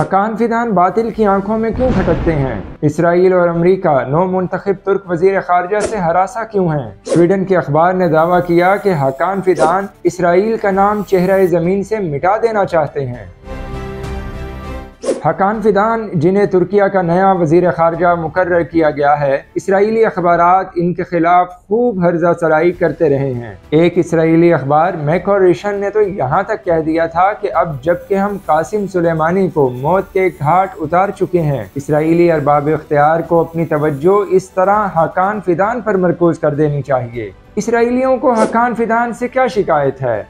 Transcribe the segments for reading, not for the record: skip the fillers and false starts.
हकान Fidan बातिल की आंखों में क्यों खटकते हैं? इसराइल और अमरीका नौ मुंतखब तुर्क वजीर खारजा से हरासा क्यों हैं? स्वीडन के अखबार ने दावा किया कि हकान फिदान इसराइल का नाम चेहरा ज़मीन से मिटा देना चाहते हैं। हकान फिदान, जिन्हें तुर्किया का नया वजीर खारजा मुकर्रर किया गया है, इसराइली अखबारात इनके खिलाफ खूब हर्जा सराई करते रहे हैं। एक इसराइली अखबार मैकोरेशन ने तो यहाँ तक कह दिया था कि अब जबकि हम कासिम सुलेमानी को मौत के घाट उतार चुके हैं, इसराइली अरबाब इख्तियार को अपनी तवज्जो इस तरह हकान फिदान पर मरकूज कर देनी चाहिए। इसराइलियों को हकान फिदान से क्या शिकायत है?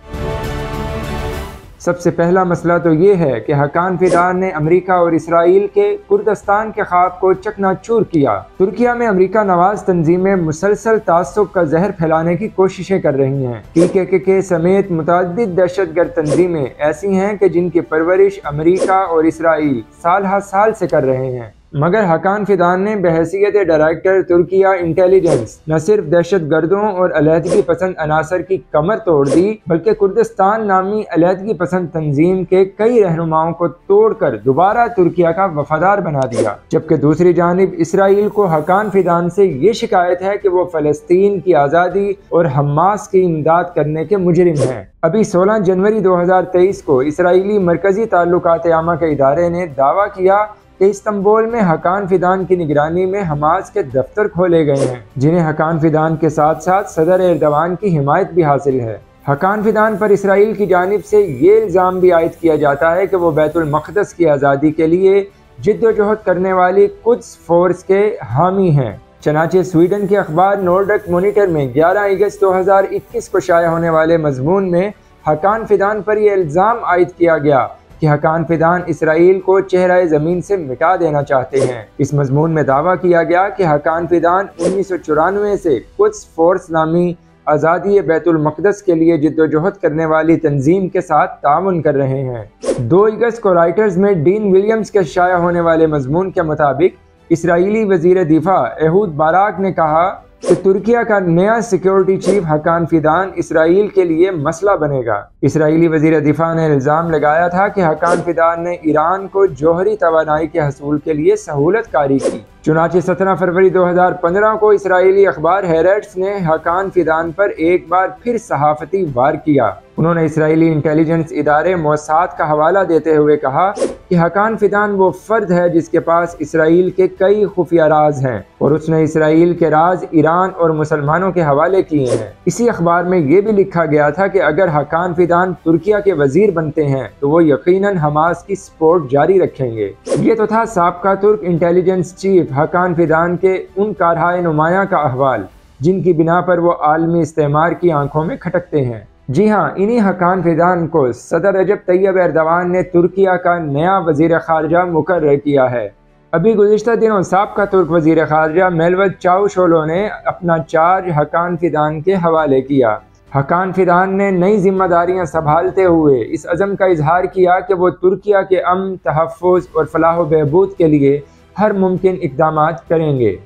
सबसे पहला मसला तो ये है कि हकान फिदान ने अमेरिका और इसराइल के कुर्दिस्तान के ख्वाब को चकनाचूर किया। तुर्किया में अमेरिका नवाज तंजीमें मुसलसल तासुब का जहर फैलाने की कोशिशें कर रही हैं। PKK समेत मुतअद्दिद दहशतगर्द तंजीमें ऐसी हैं कि जिनकी परवरिश अमेरिका और इसराइल साल हर साल से कर रहे हैं, मगर हकान फिदान ने बहैसियत डायरेक्टर तुर्किया इंटेलिजेंस न सिर्फ दहशत गर्दों और अलहदगी पसंद अनासर की कमर तोड़ दी, बल्कि कुर्दिस्तान नामी अलहदगी पसंद तंजीम के कई रहनुमाओं को तोड़कर दोबारा तुर्किया का वफादार बना दिया। जबकि दूसरी जानिब इसराइल को हकान फिदान से ये शिकायत है कि वो फलस्तीन की आज़ादी और हमास की इमदाद करने के मुजरिम हैं। अभी 16 जनवरी 2023 को इसराइली मरकजी ताल्लुकात आमा के इदारे ने दावा किया कि इस्तांबुल में हकान फिदान की निगरानी में हमास के दफ्तर खोले गए हैं, जिन्हें हकान फिदान के साथ साथ सदर एर्दवान की हिमायत भी हासिल है। हकान फिदान पर इसराइल की जानिब से ये इल्ज़ाम भी आयद किया जाता है कि वो बैतुल मक़दस की आज़ादी के लिए जिद्दोजहद करने वाली कुद्स फोर्स के हामी हैं। चनाचे स्वीडन के अखबार नॉर्डिक मॉनिटर में 11 अगस्त 2021 को शाया होने वाले मजमून में हकान फिदान पर यह इल्ज़ाम आयद किया गया कि हकान फिदान इसराइल को चेहरा ज़मीन से मिटा देना चाहते हैं। इस मजमून में दावा किया गया कि हकान फिदान 1994 से कुद्स फोर्स नामी आज़ादी बैतुल मक़दस के लिए जिद्दोजहद करने वाली तंजीम के साथ तामुन कर रहे हैं। 2 अगस्त को राइटर्स में डीन विलियम्स के शाया होने वाले मजमून के मुताबिक इसराइली वज़ीर दिफा एहूद बाराक ने कहा कि तुर्किया का नया सिक्योरिटी चीफ हकान फिदान इसराइल के लिए मसला बनेगा। इसराइली वज़ीर दिफा ने इल्ज़ाम लगाया था कि हकान फिदान ने ईरान को जौहरी तवानाई के हसूल के लिए सहूलत कारी की। चुनांचे 17 फरवरी 2015 को इसराइली अखबार हेरेट्स ने हकान फिदान पर एक बार फिर सहाफ़ती वार किया। उन्होंने इसराइली इंटेलिजेंस इदारे मोसाद का हवाला देते हुए कहा कि हकान फिदान वो फर्द है जिसके पास इसराइल के कई खुफिया राज हैं और उसने इसराइल के राज ईरान और मुसलमानों के हवाले किए हैं। इसी अखबार में ये भी लिखा गया था कि अगर हकान फिदान तुर्किया के वजीर बनते हैं तो वो यकीनन हमास की सपोर्ट जारी रखेंगे। ये तो था साबका तुर्क इंटेलिजेंस चीफ हकान फिदान के उन कारहाए नुमाया का अहवाल जिनकी बिना पर वो आलमी इस्तेमार की आंखों में खटकते हैं। जी हाँ, इन्हीं हकान फिदान को सदर रजब तैयब एर्दवान ने तुर्किया का नया वजीर खारजा मुकर्रर किया है। अभी गुज़िश्ता दिनों साबका तुर्क वजीर खारजा मेलवत चावुशोलू ने अपना चार्ज हकान फिदान के हवाले किया। हकान फिदान ने नई जिम्मेदारियां संभालते हुए इस अज़म का इजहार किया कि वो तुर्किया के अमन, तहफ़्फ़ुज़ और फलाह व बहबूद के लिए हर मुमकिन इक़दामात करेंगे।